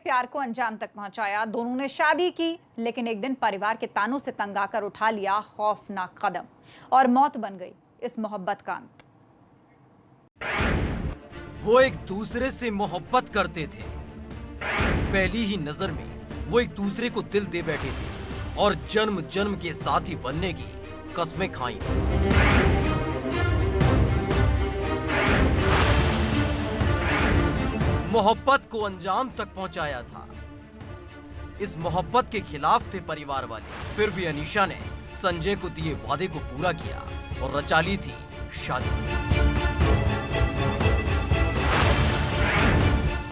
प्यार को अंजाम तक पहुंचाया। दोनों ने शादी की, लेकिन एक दिन परिवार के तानों से तंग आकर उठा लिया खौफनाक कदम और मौत बन गई इस मोहब्बत का अंत। वो एक दूसरे से मोहब्बत करते थे। पहली ही नजर में वो एक दूसरे को दिल दे बैठे थे और जन्म जन्म के साथी बनने की कस्में खाई। मोहब्बत को अंजाम तक पहुंचाया था। इस मोहब्बत के खिलाफ थे परिवार वाले, फिर भी अनीशा ने संजय को दिए वादे को पूरा किया और रचा ली थी शादी।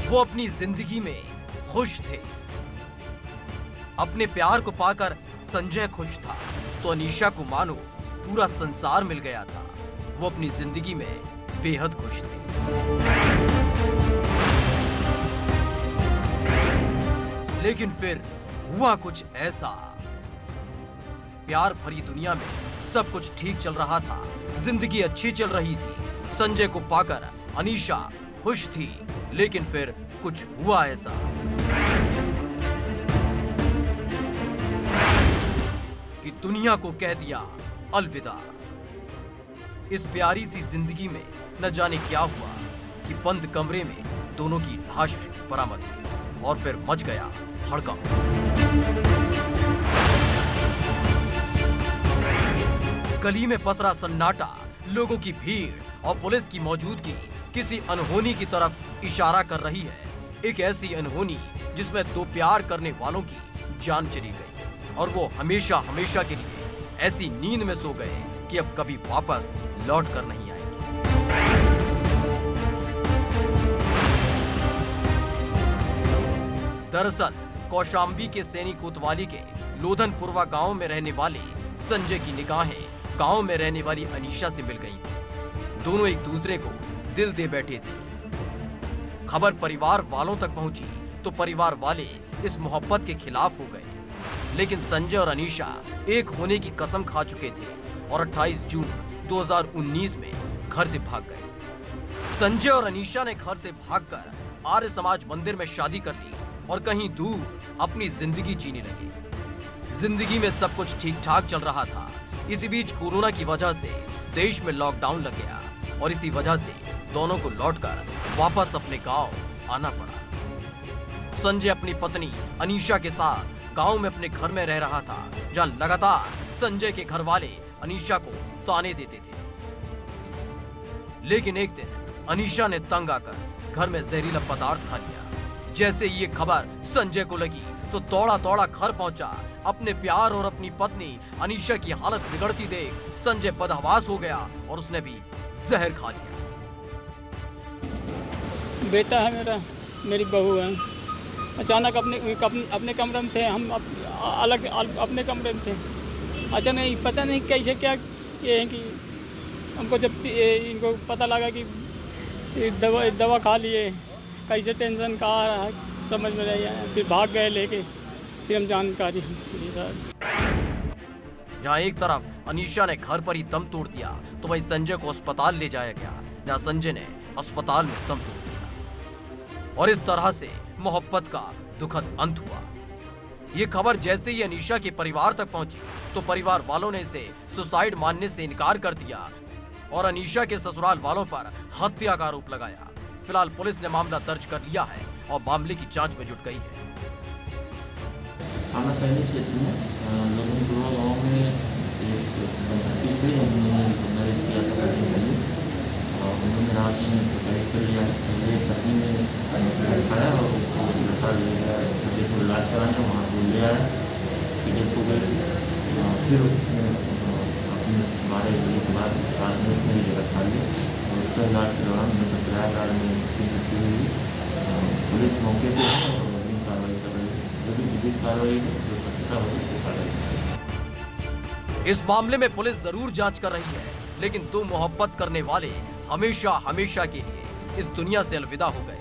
वो अपनी जिंदगी में खुश थे। अपने प्यार को पाकर संजय खुश था, तो अनीशा को मानो पूरा संसार मिल गया था। वो अपनी जिंदगी में बेहद खुश थे। लेकिन फिर हुआ कुछ ऐसा। प्यार भरी दुनिया में सब कुछ ठीक चल रहा था, जिंदगी अच्छी चल रही थी। संजय को पाकर अनीशा खुश थी, लेकिन फिर कुछ हुआ ऐसा। कि दुनिया को कह दिया अलविदा। इस प्यारी सी जिंदगी में न जाने क्या हुआ कि बंद कमरे में दोनों की लाश बरामद हुई और फिर मच गया हड़कंप। गली में पसरा सन्नाटा, लोगों की भीड़ और पुलिस की मौजूदगी किसी अनहोनी की तरफ इशारा कर रही है। एक ऐसी अनहोनी जिसमें दो प्यार करने वालों की जान चली गई और वो हमेशा हमेशा के लिए ऐसी नींद में सो गए कि अब कभी वापस लौट कर नहीं आएंगे। दरअसल कौशाम्बी के सैनी कोतवाली के लोधनपुरवा गांव में रहने वाले संजय की निगाहें गांव में रहने वाली अनीशा से मिल गई थी। दोनों एक दूसरे को दिल दे बैठे थे। खबर परिवार वालों तक पहुंची तो परिवार वाले इस मोहब्बत के खिलाफ हो गए। लेकिन संजय और अनीशा एक होने की कसम खा चुके थे और 28 जून 2019 में घर से भाग गए। संजय और अनीशा ने घर से भागकर आर्य समाज मंदिर में शादी कर ली और कहीं दूर अपनी जिंदगी जीने लगे। जिंदगी में सब कुछ ठीक ठाक चल रहा था। इसी बीच कोरोना की वजह से देश में लॉकडाउन लग गया और इसी वजह से दोनों को लौटकर वापस अपने गांव आना पड़ा। संजय अपनी पत्नी अनीशा के साथ गांव में अपने घर में रह रहा था, जहां लगातार संजय के घर वाले अनीशा को ताने देते थे। लेकिन एक दिन अनीशा ने तंग आकर घर में जहरीला पदार्थ खा लिया। जैसे ये खबर संजय को लगी तो दौड़ा दौड़ा घर पहुंचा। अपने प्यार और अपनी पत्नी अनीशा की हालत बिगड़ती देख संजय बदहवास हो गया और उसने भी जहर खा लिया। बेटा है मेरा, मेरी बहू है। अचानक अपने कमरे में थे, हम अलग अपने कमरे में थे। अचानक पता नहीं कैसे क्या ये है कि हमको जब इनको पता लगा कि दवा खा लिए, कैसे टेंशन का आ रहा है समझ में नहीं आया। फिर भाग गए लेके, फिर हम जानकारी दी सर। जहाँ एक तरफ अनीशा ने घर पर ही दम तोड़ दिया तो वहीं संजय को अस्पताल ले जाया गया, जहाँ संजय ने अस्पताल में दम तोड़ दिया और इस तरह से मोहब्बत का दुखद अंत हुआ। ये खबर जैसे ही अनीशा के परिवार तक पहुंची तो परिवार वालों ने इसे सुसाइड मानने से इनकार कर दिया और अनीशा के ससुराल वालों पर हत्या का आरोप लगाया। फिलहाल पुलिस ने मामला दर्ज कर लिया है और मामले की जांच में जुट गई है। थाना सैनी क्षेत्र में लोधनपुरवा गाँव में एक दंपति से मैरिज किया था शादी के लिए और उन्होंने रात में सुसाइड कर लिया। मेरी पत्नी ने खाया और लड़का ले गया बच्चे को इलाज कराने, वहाँ को ले आया, टिकट को गए। फिर अपने 12 बजे के बाद रात में उसने जगह खा लिया और उसका इलाज के दौरान प्रयागराज में मृत्यु हुई। पुलिस मौके पर है और अग्रिम कार्रवाई कर रही है। जो भी विधिक कार्रवाई है जो सत्यता होगी उसको कार्रवाई। इस मामले में पुलिस जरूर जांच कर रही है, लेकिन दो मोहब्बत करने वाले हमेशा हमेशा के लिए इस दुनिया से अलविदा हो गए।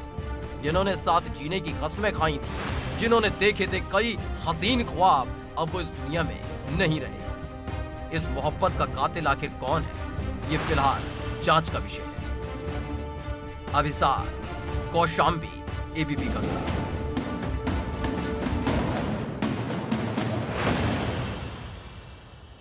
जिन्होंने साथ जीने की कस्में खाई थी, जिन्होंने देखे थे कई हसीन ख्वाब, अब वो इस दुनिया में नहीं रहे। इस मोहब्बत का कातिल आखिर कौन है, ये फिलहाल जांच का विषय है। अभिसार, कौशाम्बी, एबीपी गंगा।